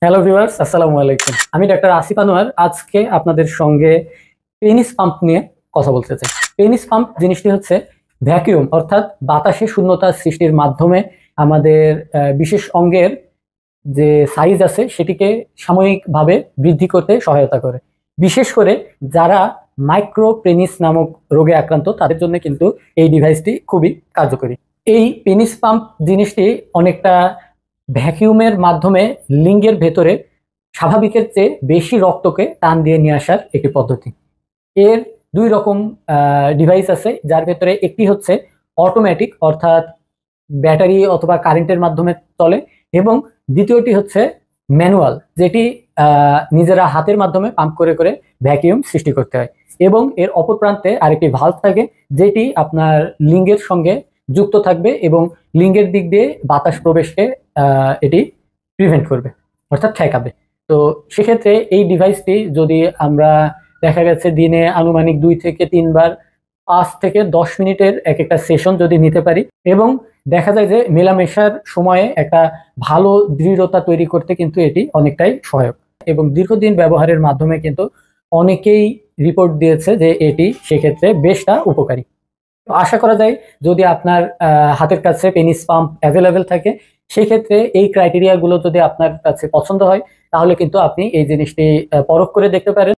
Hello viewers, আসসালামু আলাইকুম। আমি ডাক্তার আসিফ আনোয়ার। আজকে আপনাদের সঙ্গে পেনিস পাম্প নিয়ে কথা বলতে চাই। পেনিস পাম্প জিনিসটি হচ্ছে ভ্যাকুয়াম, অর্থাৎ বাতাসে শূন্যতা সৃষ্টির মাধ্যমে আমাদের বিশেষ অঙ্গের যে সাইজ আছে সেটিকে সাময়িকভাবে বৃদ্ধি করতে সহায়তা করে। বিশেষ করে যারা মাইক্রো পেনিস নামক রোগে আক্রান্ত তাদের জন্য কিন্তু এই ডিভাইসটি খুবই কার্যকরী। এই পেনিস পাম্প জিনিসটি অনেকটা ভ্যাকিউমের মাধ্যমে লিঙ্গের ভেতরে স্বাভাবিকের চেয়ে বেশি রক্তকে টান দিয়ে নিয়ে আসার একটি পদ্ধতি। এর দুই রকম ডিভাইস আছে, যার ভেতরে একটি হচ্ছে অটোমেটিক, অর্থাৎ ব্যাটারি অথবা কারেন্টের মাধ্যমে চলে, এবং দ্বিতীয়টি হচ্ছে ম্যানুয়াল, যেটি নিজেরা হাতের মাধ্যমে পাম্প করে করে ভ্যাকিউম সৃষ্টি করতে হয়। এবং এর অপর প্রান্তে আরেকটি ভালভ থাকে, যেটি আপনার লিঙ্গের সঙ্গে যুক্ত থাকবে এবং লিঙ্গের দিক দিয়ে বাতাস প্রবেশকে এটি প্রিভেন্ট করবে, অর্থাৎ ঠেকাবে। তো সেক্ষেত্রে এই ডিভাইসটি যদি আমরা দেখা গেছে দিনে আনুমানিক 2 থেকে 3 বার 5 থেকে 10 মিনিটের এক একটা সেশন যদি নিতে পারি, এবং দেখা যায় যে মেলামেশার সময়ে একটা ভালো দৃঢ়তা তৈরি করতে কিন্তু এটি অনেকটাই সহায়ক। এবং দীর্ঘদিন ব্যবহারের মাধ্যমে কিন্তু অনেকেই রিপোর্ট দিয়েছে যে এটি সেক্ষেত্রে বেশটা উপকারী। তো আশা করা যায় যদি আপনার হাতের কাছে পেনিস পাম্প অ্যাভেলেবেল থাকে, সেই ক্ষেত্রে এই ক্রাইটেরিয়া গুলো যদি আপনার কাছে পছন্দ হয়, তাহলে কিন্তু আপনি এই জিনিসটি পরখ করে দেখতে পারেন।